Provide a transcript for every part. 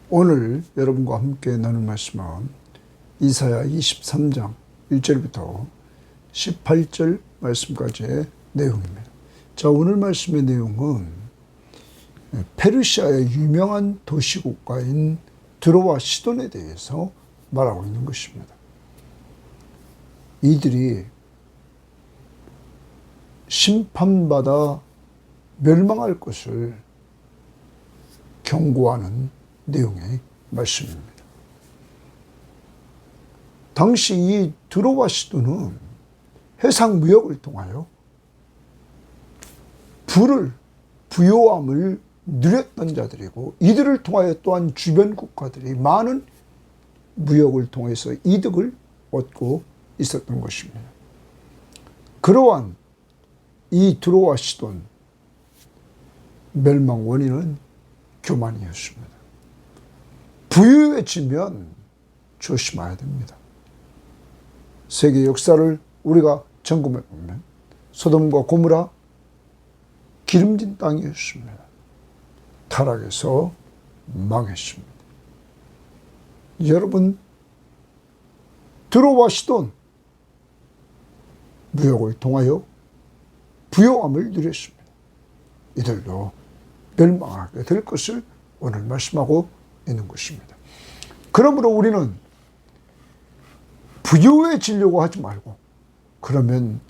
오늘 여러분과 함께 나눌 말씀은 이사야 23장 1절부터 18절 말씀까지의 내용입니다. 자, 오늘 말씀의 내용은 페르시아의 유명한 도시국가인 드로와 시돈에 대해서 말하고 있는 것입니다. 이들이 심판받아 멸망할 것을 경고하는 내용의 말씀입니다. 당시 이 드로와 시돈은 해상 무역을 통하여 부요함을 누렸던 자들이고, 이들을 통하여 또한 주변 국가들이 많은 무역을 통해서 이득을 얻고 있었던 것입니다. 그러한 이 드로와 시돈 멸망 원인은 교만이었습니다. 부유해지면 조심해야 됩니다. 세계 역사를 우리가 점검해 보면 소돔과 고모라 기름진 땅이었습니다. 타락해서 망했습니다. 여러분, 드로와 시돈 무역을 통하여 부요함을 누렸습니다. 이들도 멸망하게 될 것을 오늘 말씀하고 있는 것입니다. 그러므로 우리는 부유해지려고 하지 말고, 그러면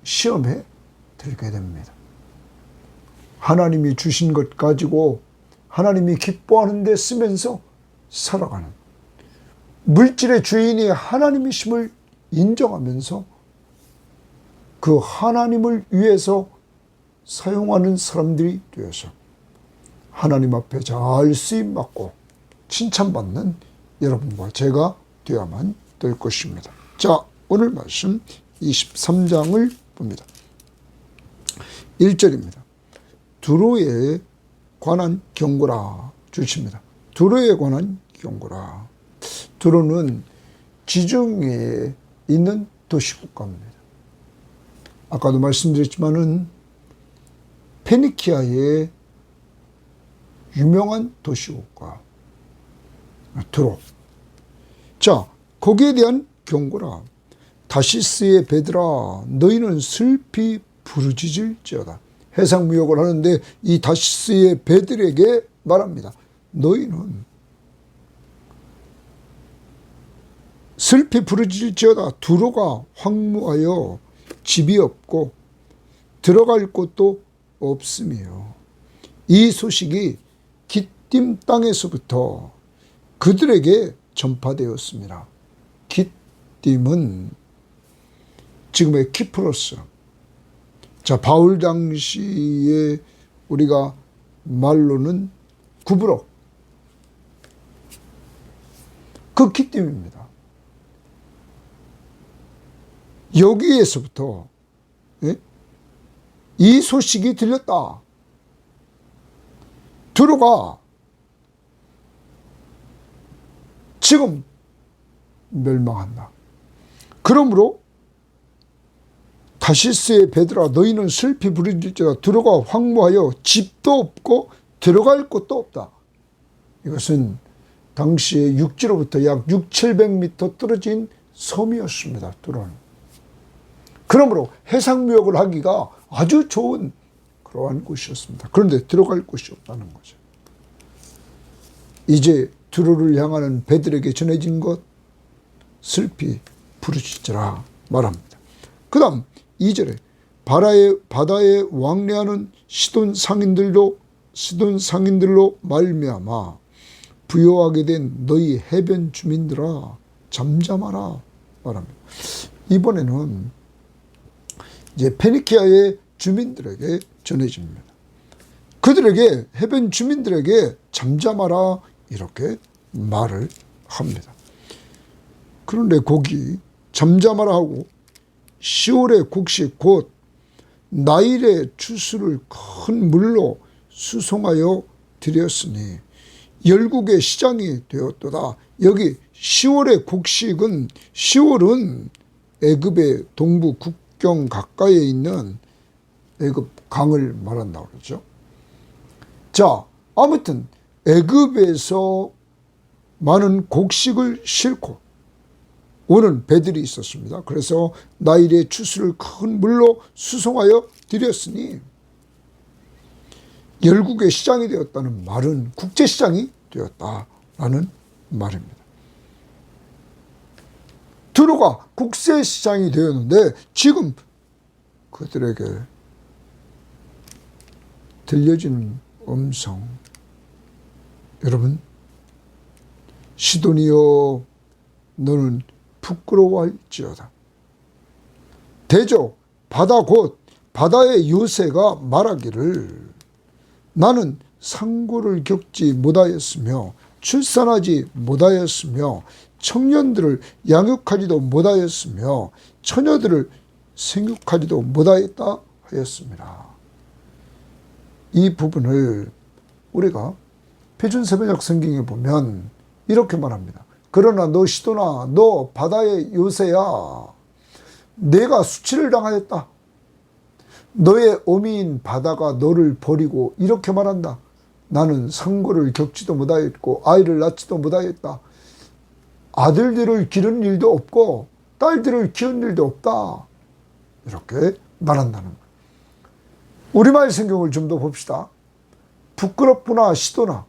시험에 들게 됩니다. 하나님이 주신 것 가지고 하나님이 기뻐하는 데 쓰면서 살아가는, 물질의 주인이 하나님이심을 인정하면서 그 하나님을 위해서 사용하는 사람들이 되어서 하나님 앞에 잘 쓰임받고 칭찬받는 여러분과 제가 되어야만 될 것입니다. 자, 오늘 말씀 23장을 봅니다. 1절입니다. 두로에 관한 경고라 주십니다. 두로에 관한 경고라. 두로는 지중해에 있는 도시국가입니다. 아까도 말씀드렸지만은 페니키아의 유명한 도시국가 두로. 자, 거기에 대한 경고라. 다시스의 배들아, 너희는 슬피 부르짖을지어다. 해상무역을 하는데 이 다시스의 배들에게 말합니다. 너희는 슬피 부르짖을지어다. 두로가 황무하여 집이 없고 들어갈 곳도 없으며, 이 소식이 깃딤 땅에서부터 그들에게 전파되었습니다. 깃딤은 지금의 키프로스. 자, 바울 당시에 우리가 말로는 구브록, 그 깃딤입니다. 여기에서부터 이 소식이 들렸다. 두로가 지금 멸망한다. 그러므로 다시스의 배들아, 너희는 슬피 부르짖을지어다. 두로가 황무하여 집도 없고 들어갈 곳도 없다. 이것은 당시에 육지로부터 약 600-700m 떨어진 섬이었습니다. 두로는. 그러므로 해상무역을 하기가 아주 좋은 그러한 곳이었습니다. 그런데 들어갈 곳이 없다는 거죠. 이제 두로를 향하는 배들에게 전해진 것, 슬피 부르짖으라 말합니다. 그 다음 2절에 바다에 왕래하는 시돈 상인들로 말미암아 부요하게 된 너희 해변 주민들아, 잠잠하라 말합니다. 이번에는 이제 페니키아의 주민들에게 전해집니다. 그들에게, 해변 주민들에게 잠잠하라 이렇게 말을 합니다. 그런데 거기 잠잠하라 하고 시올의 곡식 곧 나일의 추수를 큰 물로 수송하여 드렸으니 열국의 시장이 되었도다. 여기 시올의 곡식은, 시올은 애굽의 동부 국경 가까이에 있는 애굽 강을 말한다고 그러죠. 자, 아무튼 애굽에서 많은 곡식을 싣고 오는 배들이 있었습니다. 그래서 나일의 추수를 큰 물로 수송하여 드렸으니 열국의 시장이 되었다는 말은 국제시장이 되었다라는 말입니다. 두로가 국제시장이 되었는데 지금 그들에게 들려지는 음성, 여러분, 시돈이여 너는 부끄러워할지어다. 대적 바다 곧 바다의 요새가 말하기를 나는 상고를 겪지 못하였으며 출산하지 못하였으며 청년들을 양육하지도 못하였으며 처녀들을 생육하지도 못하였다 하였습니다. 이 부분을 우리가 표준세번역 성경에 보면 이렇게 말합니다. 그러나 너 시도나 너 바다의 요새야 내가 수치를 당하였다. 너의 어미인 바다가 너를 버리고 이렇게 말한다. 나는 상고를 겪지도 못하였고 아이를 낳지도 못하였다. 아들들을 기른 일도 없고 딸들을 키운 일도 없다. 이렇게 말한다는 거예요. 우리말 성경을 좀 더 봅시다. 부끄럽구나 시도나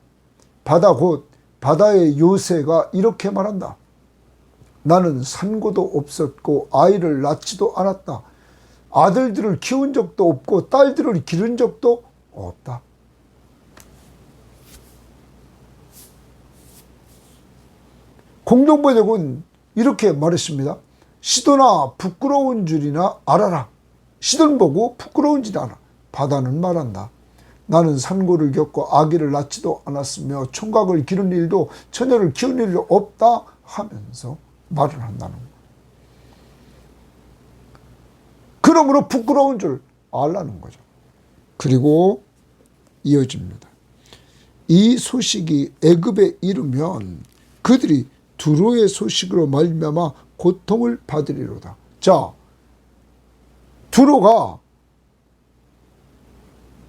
바다 곧 바다의 요새가 이렇게 말한다. 나는 산고도 없었고 아이를 낳지도 않았다. 아들들을 키운 적도 없고 딸들을 기른 적도 없다. 공동번역은 이렇게 말했습니다. 시도나 부끄러운 줄이나 알아라. 시돈 보고 부끄러운 줄 알아. 바다는 말한다. 나는 산고를 겪고 아기를 낳지도 않았으며 총각을 기른 일도 처녀를 키운 일도 없다 하면서 말을 한다는 거예요. 그러므로 부끄러운 줄 알라는 거죠. 그리고 이어집니다. 이 소식이 애굽에 이르면 그들이 두로의 소식으로 말미암아 고통을 받으리로다. 자, 두로가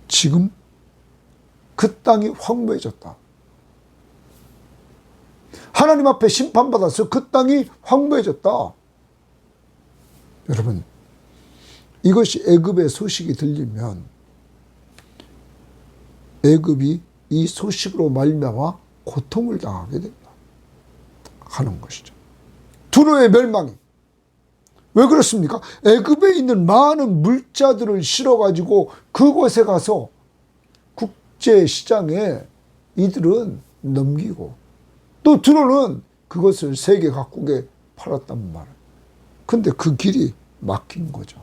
지금 그 땅이 황무해졌다. 하나님 앞에 심판받아서 그 땅이 황무해졌다. 여러분, 이것이 애굽의 소식이 들리면 애굽이 이 소식으로 말미암아 고통을 당하게 된다 하는 것이죠. 두로의 멸망이 왜 그렇습니까? 애굽에 있는 많은 물자들을 실어가지고 그곳에 가서 국제시장에 이들은 넘기고 또 두로는 그것을 세계 각국에 팔았단 말이에요. 근데 그 길이 막힌 거죠.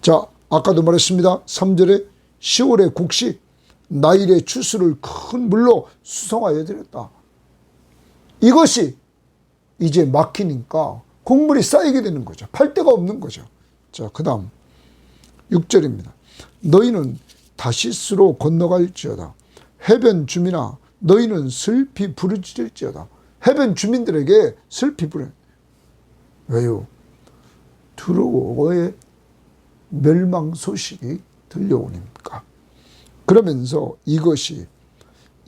자, 아까도 말했습니다. 3절에 10월의 곡식 나일의 추수를 큰 물로 수송하여 드렸다. 이것이 이제 막히니까 곡물이 쌓이게 되는 거죠. 팔 데가 없는 거죠. 자, 그 다음 6절입니다. 너희는 다시스로 건너갈지어다. 해변 주민아 너희는 슬피 부르짖을지어다. 해변 주민들에게 슬피 부르. 왜요? 두로의 멸망 소식이 들려오니까. 그러면서 이것이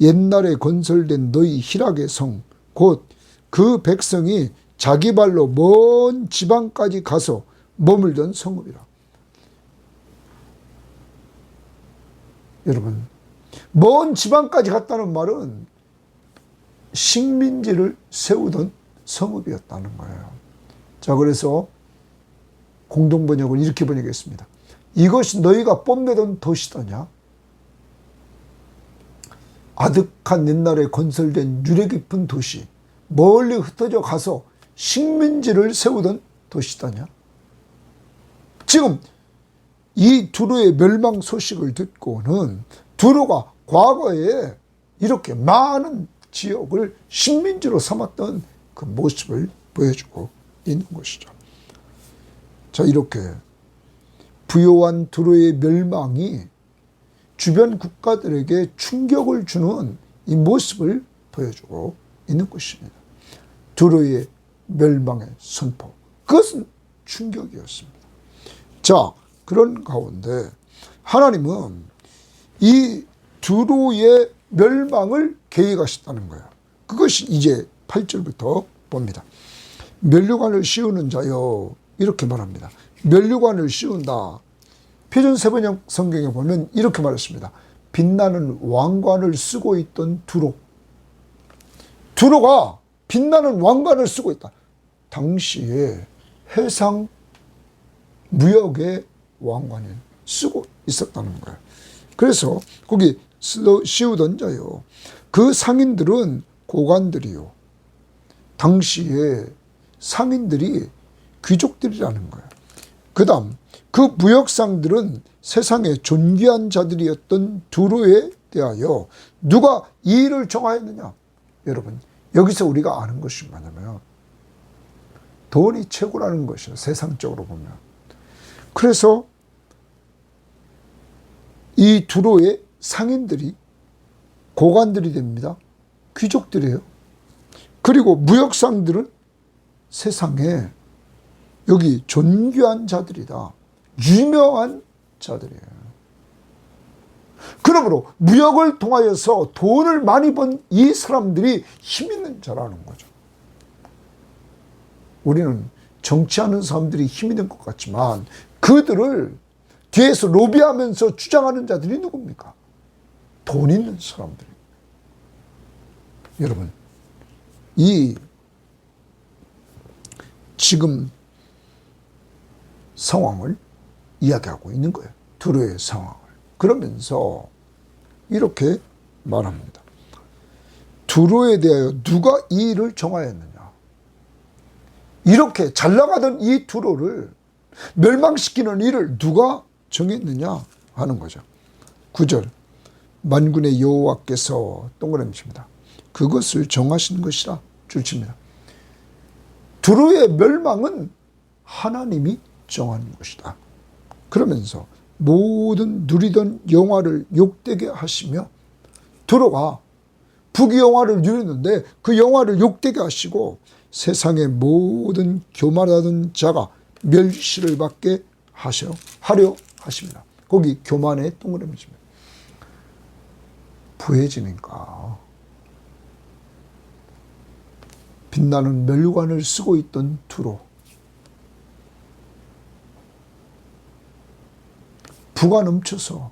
옛날에 건설된 너희 희락의 성 곧 그 백성이 자기 발로 먼 지방까지 가서 머물던 성읍이라. 여러분, 먼 지방까지 갔다는 말은 식민지를 세우던 성읍이었다는 거예요. 자, 그래서 공동번역은 이렇게 번역했습니다. 이것이 너희가 뽐내던 도시더냐? 아득한 옛날에 건설된 유래 깊은 도시, 멀리 흩어져 가서 식민지를 세우던 도시더냐? 지금 이 두로의 멸망 소식을 듣고는 두로가 과거에 이렇게 많은 지역을 식민지로 삼았던 그 모습을 보여주고 있는 것이죠. 자, 이렇게 부요한 두로의 멸망이 주변 국가들에게 충격을 주는 이 모습을 보여주고 있는 것입니다. 두로의 멸망의 선포, 그것은 충격이었습니다. 자, 그런 가운데 하나님은 이 두로의 멸망을 계획하셨다는 거예요. 그것이 이제 8절부터 봅니다. 면류관을 씌우는 자여, 이렇게 말합니다. 면류관을 씌운다. 표준 세번역 성경에 보면 이렇게 말했습니다. 빛나는 왕관을 쓰고 있던 두로가 빛나는 왕관을 쓰고 있다. 당시에 해상 무역의 왕관을 쓰고 있었다는 거예요. 그래서 거기 씌우던 자요. 그 상인들은 고관들이요. 당시에 상인들이 귀족들이라는 거예요. 그 다음 그 무역상들은 세상의 존귀한 자들이었던 두로에 대하여 누가 이 일을 정하였느냐? 여러분, 여기서 우리가 아는 것이 뭐냐면 돈이 최고라는 것이에요. 세상적으로 보면. 그래서 이 두로의 상인들이 고관들이 됩니다. 귀족들이에요. 그리고 무역상들은 세상에 여기 존귀한 자들이다. 유명한 자들이에요. 그러므로 무역을 통하여서 돈을 많이 번 이 사람들이 힘 있는 자라는 거죠. 우리는 정치하는 사람들이 힘 있는 것 같지만 그들을 뒤에서 로비하면서 주장하는 자들이 누굽니까? 돈 있는 사람들. 여러분, 이 지금 상황을 이야기하고 있는 거예요. 두로의 상황을. 그러면서 이렇게 말합니다. 두로에 대하여 누가 이 일을 정하였느냐. 이렇게 잘 나가던 이 두로를 멸망시키는 일을 누가 정했느냐 하는 거죠. 9절 만군의 여호와께서 동그라미 칩니다. 그것을 정하신 것이라 줄칩니다. 두로의 멸망은 하나님이 정한 것이다. 그러면서 모든 누리던 영화를 욕되게 하시며 두로가 부귀영화를 누리는데 그 영화를 욕되게 하시고 세상의 모든 교만하던 자가 멸시를 받게 하려 하십니다. 거기 교만의 동그라미 칩니다. 부해지니까 빛나는 면류관을 쓰고 있던 두로, 부가 넘쳐서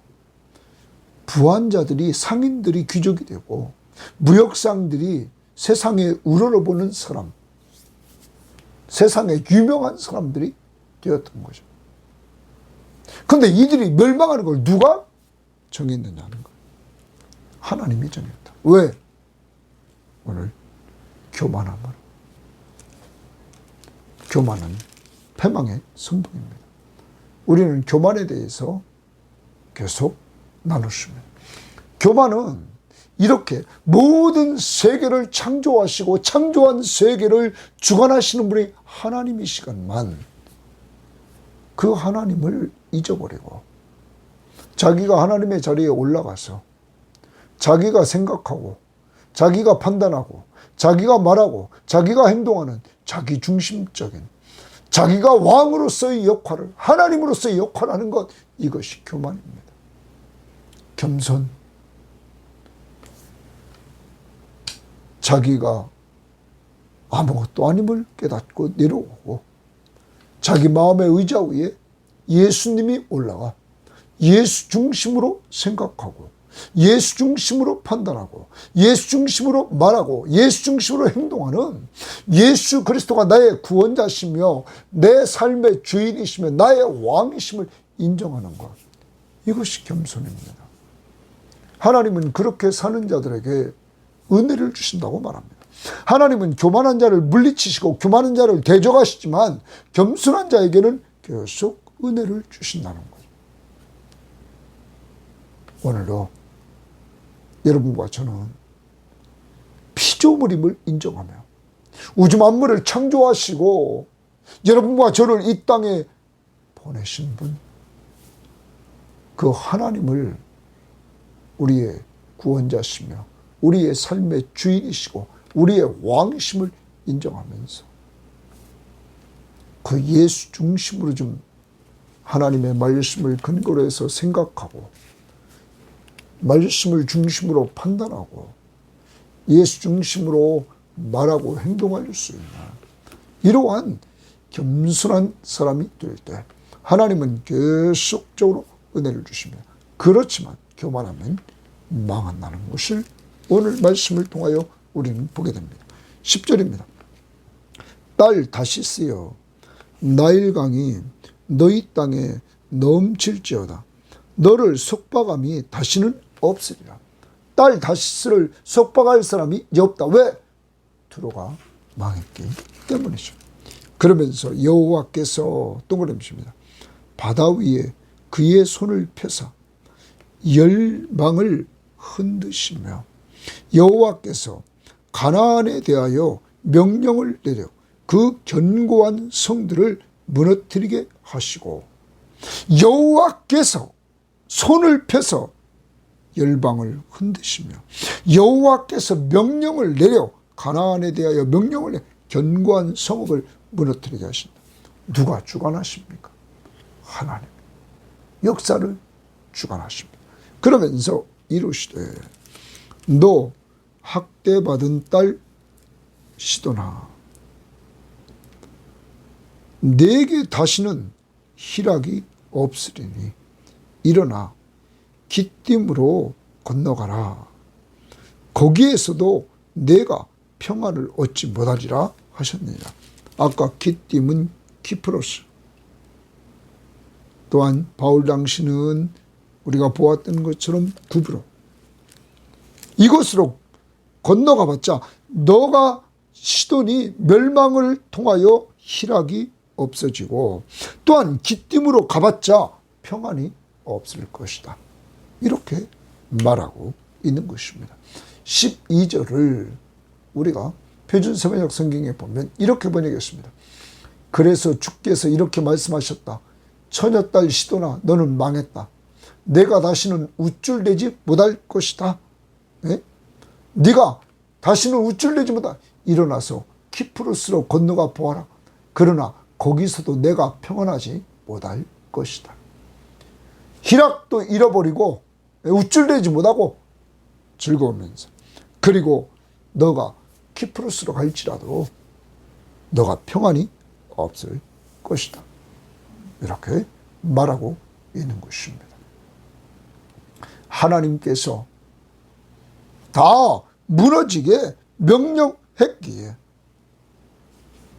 부한 자들이 상인들이 귀족이 되고 무역상들이 세상에 우러러보는 사람, 세상에 유명한 사람들이 되었던 거죠. 그런데 이들이 멸망하는 걸 누가 정했느냐는 거예요. 하나님이 정했다. 왜? 오늘 교만함으로. 교만은 패망의 선봉입니다. 우리는 교만에 대해서 계속 나눴습니다. 교만은 이렇게 모든 세계를 창조하시고 창조한 세계를 주관하시는 분이 하나님이시건만 그 하나님을 잊어버리고 자기가 하나님의 자리에 올라가서 자기가 생각하고 자기가 판단하고 자기가 말하고 자기가 행동하는 자기 중심적인 자기가 왕으로서의 역할을 하나님으로서의 역할을 하는 것, 이것이 교만입니다. 겸손, 자기가 아무것도 아님을 깨닫고 내려오고 자기 마음의 의자 위에 예수님이 올라가 예수 중심으로 생각하고 예수 중심으로 판단하고 예수 중심으로 말하고 예수 중심으로 행동하는 예수 그리스도가 나의 구원자시며 내 삶의 주인이시며 나의 왕이심을 인정하는 것, 이것이 겸손입니다. 하나님은 그렇게 사는 자들에게 은혜를 주신다고 말합니다. 하나님은 교만한 자를 물리치시고 교만한 자를 대적하시지만 겸손한 자에게는 계속 은혜를 주신다는 거죠. 오늘도 여러분과 저는 피조물임을 인정하며 우주 만물을 창조하시고 여러분과 저를 이 땅에 보내신 분, 그 하나님을 우리의 구원자시며 우리의 삶의 주인이시고 우리의 왕이심을 인정하면서 그 예수 중심으로 좀 하나님의 말씀을 근거로 해서 생각하고 말씀을 중심으로 판단하고 예수 중심으로 말하고 행동할 수 있는 이러한 겸손한 사람이 될 때 하나님은 계속적으로 은혜를 주십니다. 그렇지만 교만하면 망한다는 것을 오늘 말씀을 통하여 우리는 보게 됩니다. 10절입니다. 딸 다시스여 나일강이 너희 땅에 넘칠지어다. 너를 속박함이 다시는 없으리라. 딸 다시스를 속박할 사람이 이제 없다. 왜? 두로가 망했기 때문이죠. 그러면서 여호와께서 동그라미십니다. 바다 위에 그의 손을 펴사 열방을 흔드시며 여호와께서 가나안에 대하여 명령을 내려 그 견고한 성들을 무너뜨리게 하시고 여호와께서 손을 펴서 열방을 흔드시며 여호와께서 명령을 내려 가나안에 대하여 명령을 내려 견고한 성읍을 무너뜨리게 하신다. 누가 주관하십니까? 하나님. 역사를 주관하십니다. 그러면서 이루시되 너 학대받은 딸 시도나 내게 다시는 희락이 없으리니 일어나 기띔으로 건너가라. 거기에서도 내가 평안을 얻지 못하리라 하셨느니라. 아까 기띔은 키프로스, 또한 바울 당시는 우리가 보았던 것처럼 구브로, 이곳으로 건너가 봤자 너가 시돈이 멸망을 통하여 희락이 없어지고 또한 기띔으로 가봤자 평안이 없을 것이다. 이렇게 말하고 있는 것입니다. 12절을 우리가 표준세번역 성경에 보면 이렇게 번역했습니다. 그래서 주께서 이렇게 말씀하셨다. 처녀딸 시도나 너는 망했다. 내가 다시는 우쭐대지 못할 것이다. 네? 네가 다시는 우쭐대지 못할. 일어나서 키프로스로 건너가 보아라. 그러나 거기서도 내가 평안하지 못할 것이다. 희락도 잃어버리고 우쭐대지 못하고 즐거우면서, 그리고 너가 키프로스로 갈지라도 너가 평안이 없을 것이다. 이렇게 말하고 있는 것입니다. 하나님께서 다 무너지게 명령했기에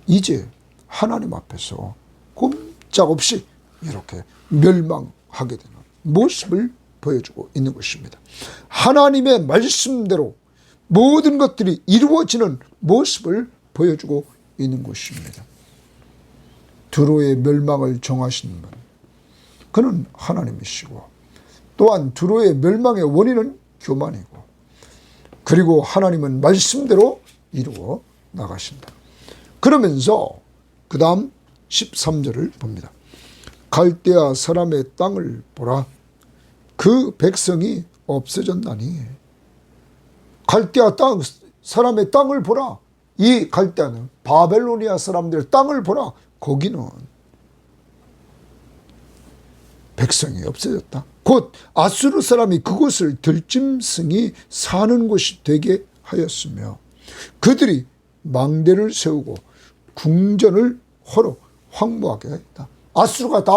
이제 하나님 앞에서 꼼짝없이 이렇게 멸망하게 되는 모습을 보여주고 있는 것입니다. 하나님의 말씀대로 모든 것들이 이루어지는 모습을 보여주고 있는 것입니다. 두로의 멸망을 정하신 분, 그는 하나님이시고, 또한 두로의 멸망의 원인은 교만이고, 그리고 하나님은 말씀대로 이루어 나가신다. 그러면서 그 다음 13절을 봅니다. 갈대아 사람의 땅을 보라. 그 백성이 없어졌나니. 갈대아 땅, 사람의 땅을 보라. 이 갈대아는 바벨로니아 사람들의 땅을 보라. 거기는 백성이 없어졌다. 곧 아수르 사람이 그곳을 들짐승이 사는 곳이 되게 하였으며 그들이 망대를 세우고 궁전을 허러 황무하게 했다. 아수르가 다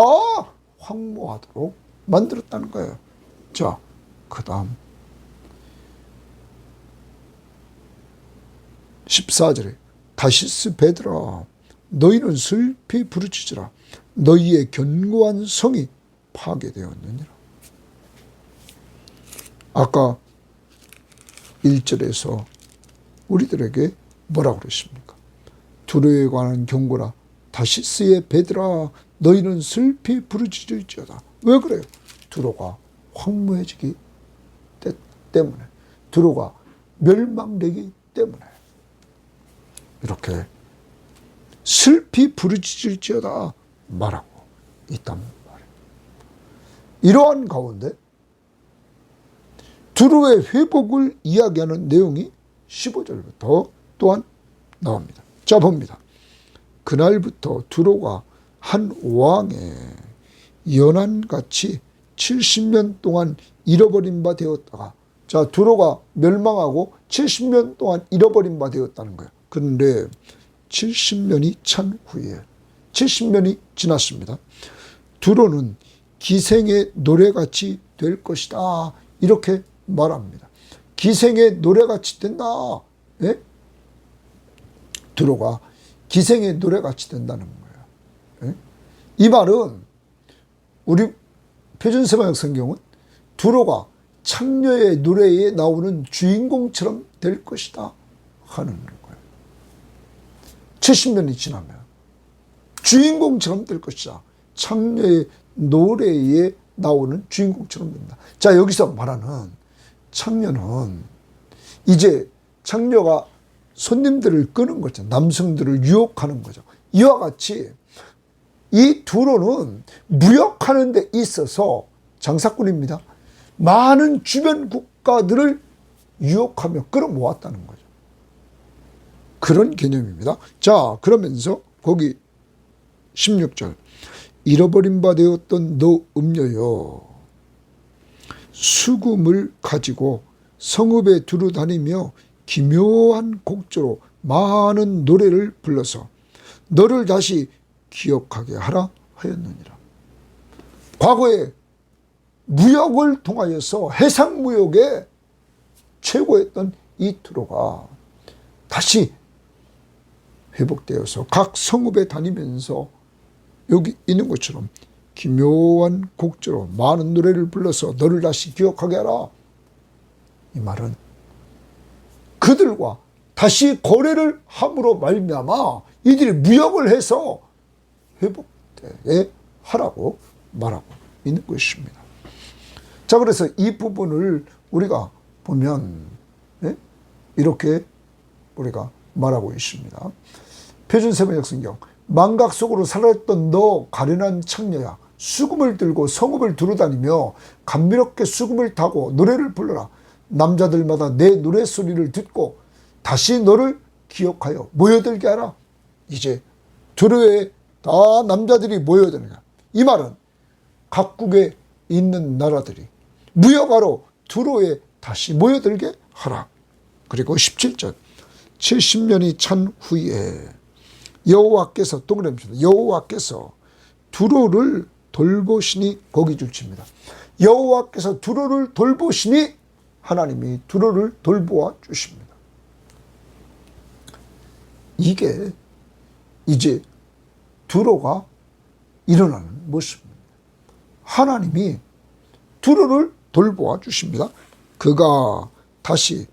황무하도록 만들었다는 거예요. 자, 그 다음 14절에 다시스 베드라 너희는 슬피 부르짖으라. 너희의 견고한 성이 파괴되었느니라. 아까 1절에서 우리들에게 뭐라고 그러십니까? 두로에 관한 경고라. 다시스의 베드라 너희는 슬피 부르짖을지어다. 왜 그래요? 두로가 황무해지기 때문에, 두로가 멸망되기 때문에 이렇게 슬피 부르짖을지어다 말하고 있단 말이에요. 이러한 가운데 두로의 회복을 이야기하는 내용이 15절부터 또한 나옵니다. 자, 봅니다. 그날부터 두로가 한 왕의 연한같이 70년 동안 잃어버린 바 되었다가, 자, 두로가 멸망하고 70년 동안 잃어버린 바 되었다는 거예요. 그런데 70년이 찬 후에 70년이 지났습니다. 두로는 기생의 노래같이 될 것이다. 이렇게 말합니다. 기생의 노래같이 된다. 예? 두로가 기생의 노래같이 된다는 거예요. 예? 이 말은 우리 표준세번역 성경은 두로가 창녀의 노래에 나오는 주인공처럼 될 것이다 하는 거예요. 70년이 지나면 주인공처럼 될 것이다. 창녀의 노래에 나오는 주인공처럼 된다. 자, 여기서 말하는 창녀는 이제 창녀가 손님들을 끄는 거죠. 남성들을 유혹하는 거죠. 이와 같이 이 두로는 무역하는 데 있어서 장사꾼입니다. 많은 주변 국가들을 유혹하며 끌어모았다는 거죠. 그런 개념입니다. 자, 그러면서 거기 16절 잃어버린 바 되었던 너 음녀여 수금을 가지고 성읍에 두루 다니며 기묘한 곡조로 많은 노래를 불러서 너를 다시 기억하게 하라 하였느니라. 과거에 무역을 통하여서 해상무역의 최고였던 이 두로가 다시 회복되어서 각 성읍에 다니면서 여기 있는 것처럼 기묘한 곡조로 많은 노래를 불러서 너를 다시 기억하게 하라. 이 말은 그들과 다시 거래를 함으로 말미암아 이들이 무역을 해서 회복되게 하라고 말하고 있는 것입니다. 자, 그래서 이 부분을 우리가 보면 이렇게 우리가 말하고 있습니다. 표준세번역 성경 망각 속으로 살았던 너 가련한 창녀야 수금을 들고 성읍을 두루다니며 감미롭게 수금을 타고 노래를 불러라. 남자들마다 내 노래소리를 듣고 다시 너를 기억하여 모여들게 하라. 이제 두로에 다 남자들이 모여드는 거야. 이 말은 각국에 있는 나라들이 무역하러 두로에 다시 모여들게 하라. 그리고 17절 70년이 찬 후에 여호와께서 동그라미입니다. 여호와께서 두로를 돌보시니 거기 줄칩니다. 여호와께서 두로를 돌보시니 하나님이 두로를 돌보아 주십니다. 이게 이제 두로가 일어나는 모습입니다. 하나님이 두로를 돌보아 주십니다. 그가 다시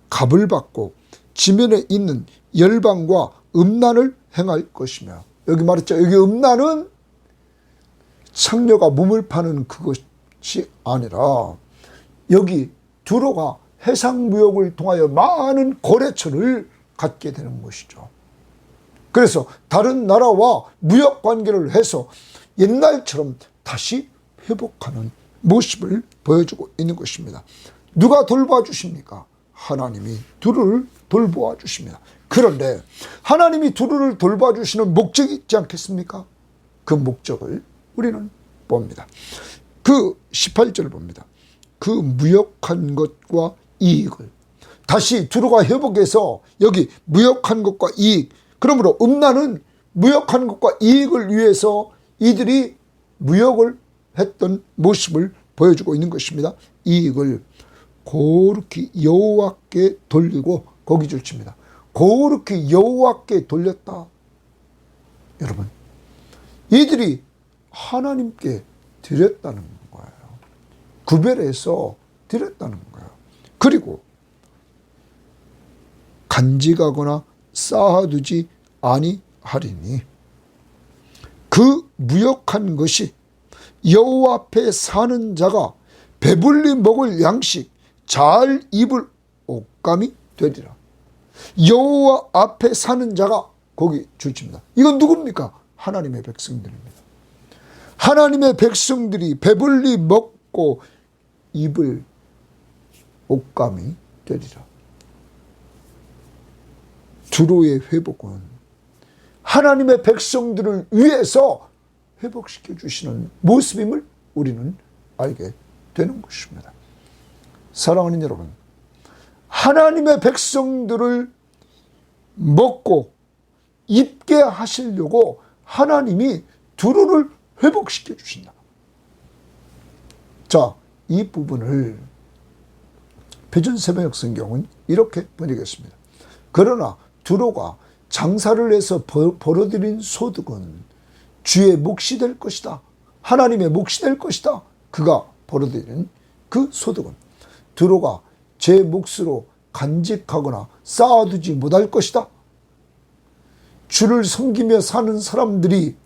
갑을 받고 지면에 있는 열방과 음란을 행할 것이며, 여기 말했죠. 여기 음란은 창녀가 몸을 파는 그것이 아니라 여기 두로가 해상무역을 통하여 많은 거래처를 갖게 되는 것이죠. 그래서 다른 나라와 무역관계를 해서 옛날처럼 다시 회복하는 모습을 보여주고 있는 것입니다. 누가 돌봐 주십니까? 하나님이 두루를 돌보아 주십니다. 그런데 하나님이 두루를 돌봐 주시는 목적이 있지 않겠습니까? 그 목적을 우리는 봅니다. 그 18절을 봅니다. 그 무역한 것과 이익을 다시 두루가 회복해서 여기 무역한 것과 이익, 그러므로 음란은 무역한 것과 이익을 위해서 이들이 무역을 했던 모습을 보여주고 있는 것입니다. 이익을 고르게 여호와께 돌리고 거기 줄칩니다. 고르게 여호와께 돌렸다. 여러분, 이들이 하나님께 드렸다는 거예요. 구별해서 드렸다는 거예요. 그리고 간직하거나 쌓아두지 아니하리니 그 무역한 것이 여호와 앞에 사는 자가 배불리 먹을 양식, 잘 입을 옷감이 되리라. 여호와 앞에 사는 자가 거기 줄칩니다. 이건 누굽니까? 하나님의 백성들입니다. 하나님의 백성들이 배불리 먹고 입을 옷감이 되리라. 두로의 회복은 하나님의 백성들을 위해서 회복시켜 주시는 모습임을 우리는 알게 되는 것입니다. 사랑하는 여러분, 하나님의 백성들을 먹고 입게 하시려고 하나님이 두루를 회복시켜 주신다. 자, 이 부분을 표준세번역 성경은 이렇게 번역했습니다. 그러나 두로가 장사를 해서 벌어들인 소득은 주의 몫이 될 것이다. 하나님의 몫이 될 것이다. 그가 벌어들인 그 소득은 두로가 제 몫으로 간직하거나 쌓아두지 못할 것이다. 주를 섬기며 사는 사람들이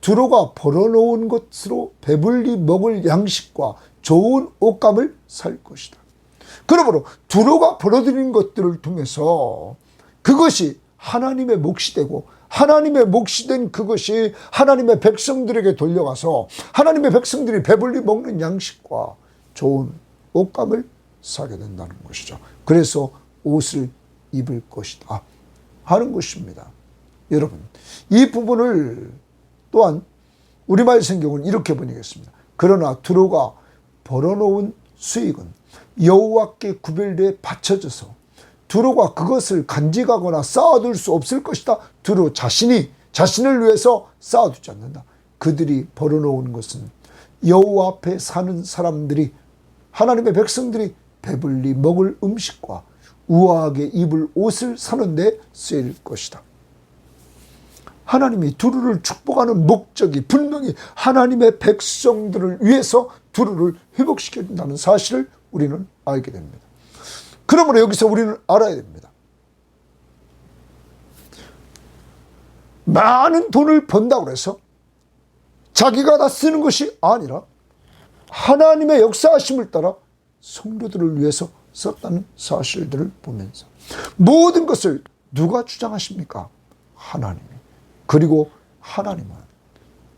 두로가 벌어놓은 것으로 배불리 먹을 양식과 좋은 옷감을 살 것이다. 그러므로 두로가 벌어들인 것들을 통해서 그것이 하나님의 몫이 되고 하나님의 몫이 된 그것이 하나님의 백성들에게 돌려가서 하나님의 백성들이 배불리 먹는 양식과 좋은 옷감을 사게 된다는 것이죠. 그래서 옷을 입을 것이다 하는 것입니다. 여러분, 이 부분을 또한 우리말 성경은 이렇게 번역했습니다. 그러나 두로가 벌어놓은 수익은 여호와께 구별되어 바쳐져서 두로가 그것을 간직하거나 쌓아둘 수 없을 것이다. 두로 자신을 위해서 쌓아두지 않는다. 그들이 벌어놓은 것은 여호와 앞에 사는 사람들이, 하나님의 백성들이 배불리 먹을 음식과 우아하게 입을 옷을 사는데 쓰일 것이다. 하나님이 두루를 축복하는 목적이 분명히 하나님의 백성들을 위해서 두루를 회복시켜준다는 사실을 우리는 알게 됩니다. 그러므로 여기서 우리는 알아야 됩니다. 많은 돈을 번다고 해서 자기가 다 쓰는 것이 아니라 하나님의 역사하심을 따라 성도들을 위해서 썼다는 사실들을 보면서 모든 것을 누가 주장하십니까? 하나님이. 그리고 하나님은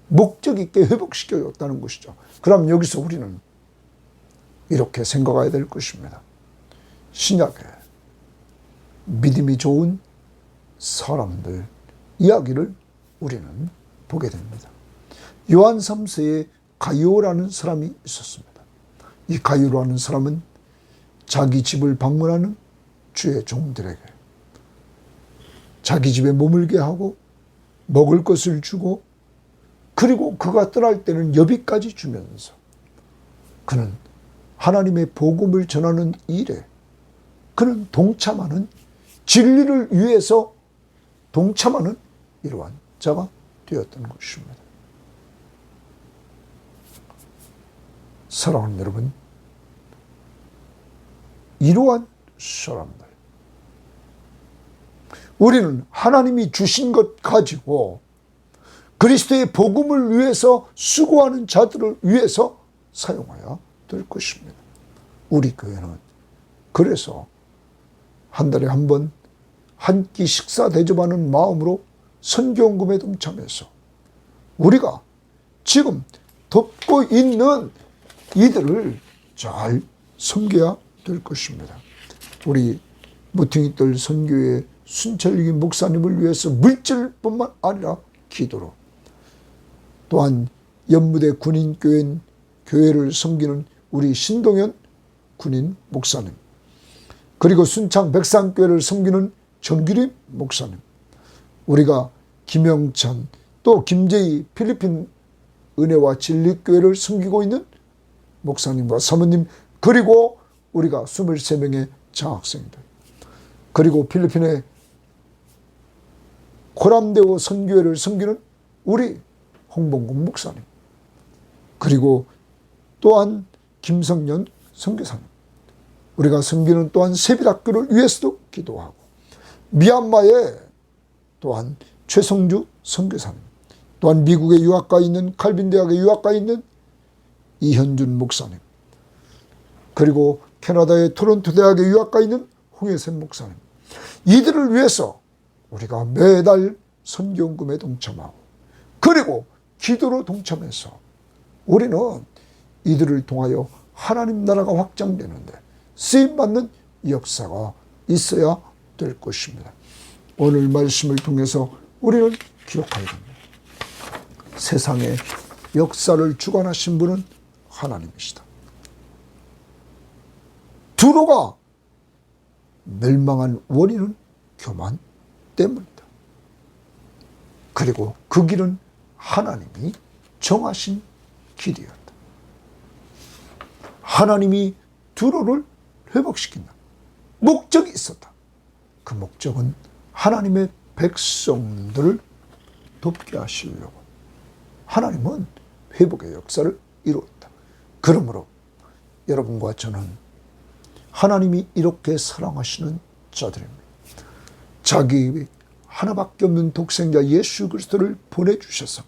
목적 있게 회복시켜줬다는 것이죠. 그럼 여기서 우리는 이렇게 생각해야 될 것입니다. 신약에 믿음이 좋은 사람들 이야기를 우리는 보게 됩니다. 요한 3세에 가이오라는 사람이 있었습니다. 이 가이오라는 사람은 자기 집을 방문하는 주의 종들에게 자기 집에 머물게 하고 먹을 것을 주고 그리고 그가 떠날 때는 여비까지 주면서 그는 하나님의 복음을 전하는 일에 그는 동참하는, 진리를 위해서 동참하는 이러한 자가 되었던 것입니다. 사랑하는 여러분, 이러한 사람들, 우리는 하나님이 주신 것 가지고 그리스도의 복음을 위해서 수고하는 자들을 위해서 사용해야 될 것입니다. 우리 교회는 그래서 한 달에 한 번 한 끼 식사 대접하는 마음으로 선교헌금에 동참해서 우리가 지금 돕고 있는 이들을 잘 섬겨야 될 것입니다. 우리 무팅이들 선교회 순철기 목사님을 위해서 물질뿐만 아니라 기도로, 또한 연무대 군인교회를 섬기는 우리 신동현 군인 목사님, 그리고 순창 백산교회를 섬기는 정규림 목사님, 우리가 김영찬 또 김재희 필리핀 은혜와 진리교회를 섬기고 있는 목사님과 사모님, 그리고 우리가 23명의 장학생들, 그리고 필리핀의 코람데오 선교회를 섬기는 우리 홍봉국 목사님, 그리고 또한 김성년 선교사님, 우리가 섬기는 또한 세빌학교를 위해서도 기도하고, 미얀마에 또한 최성주 선교사님, 또한 미국에 유학가 있는 칼빈대학에 유학가 있는 이현준 목사님, 그리고 캐나다의 토론토 대학에 유학가 있는 홍혜샘 목사님, 이들을 위해서 우리가 매달 선교헌금에 동참하고 그리고 기도로 동참해서 우리는 이들을 통하여 하나님 나라가 확장되는데 쓰임받는 역사가 있어야 될 것입니다. 오늘 말씀을 통해서 우리는 기억해야 됩니다. 세상의 역사를 주관하신 분은 하나님이시다. 두로가 멸망한 원인은 교만 때문이다. 그리고 그 길은 하나님이 정하신 길이었다. 하나님이 두로를 회복시킨다. 목적이 있었다. 그 목적은 하나님의 백성들을 돕게 하시려고. 하나님은 회복의 역사를 이루었다. 그러므로 여러분과 저는 하나님이 이렇게 사랑하시는 자들입니다. 자기 하나밖에 없는 독생자 예수 그리스도를 보내주셔서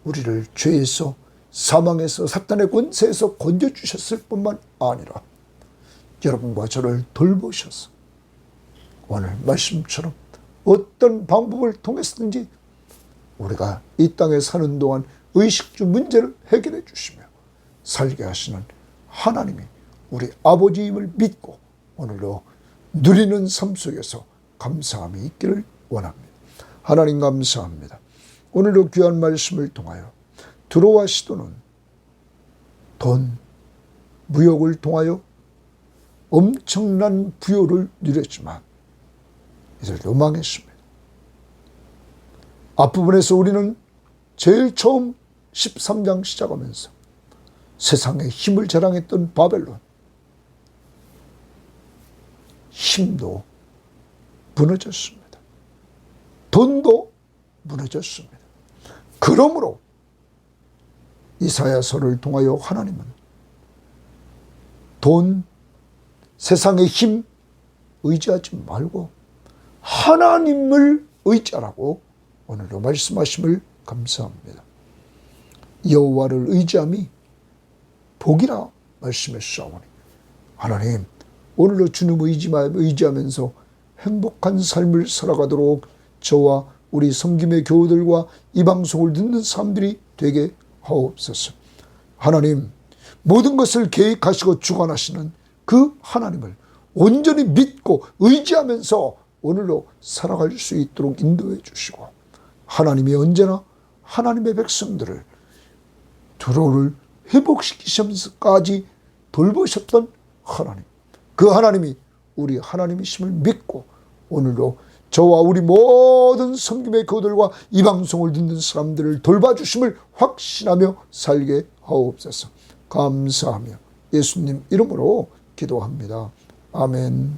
우리를 죄에서, 사망에서, 사탄의 권세에서 건져주셨을 뿐만 아니라 여러분과 저를 돌보셔서 오늘 말씀처럼 어떤 방법을 통해서든지 우리가 이 땅에 사는 동안 의식주 문제를 해결해 주시며 살게 하시는 하나님이 우리 아버지임을 믿고 오늘도 누리는 삶 속에서 감사함이 있기를 원합니다. 하나님 감사합니다. 오늘도 귀한 말씀을 통하여 두로와 시돈은 돈, 무역을 통하여 엄청난 부요를 누렸지만 이들도 망했습니다. 앞부분에서 우리는 제일 처음 13장 시작하면서 세상에 힘을 자랑했던 바벨론, 힘도 무너졌습니다. 돈도 무너졌습니다. 그러므로 이사야서를 통하여 하나님은 돈, 세상의 힘 의지하지 말고 하나님을 의지하라고 오늘도 말씀하심을 감사합니다. 여호와를 의지함이 복이라 말씀하셨사오니 하나님 오늘도 주님을 의지하면서 행복한 삶을 살아가도록 저와 우리 섬김의 교우들과 이 방송을 듣는 사람들이 되게 하옵소서. 하나님 모든 것을 계획하시고 주관하시는 그 하나님을 온전히 믿고 의지하면서 오늘도 살아갈 수 있도록 인도해 주시고 하나님이 언제나 하나님의 백성들을 두로를 회복시키시면서까지 돌보셨던 하나님, 그 하나님이 우리 하나님이심을 믿고 오늘도 저와 우리 모든 섬김의 교우들과 이 방송을 듣는 사람들을 돌봐주심을 확신하며 살게 하옵소서. 감사하며 예수님 이름으로 기도합니다. 아멘.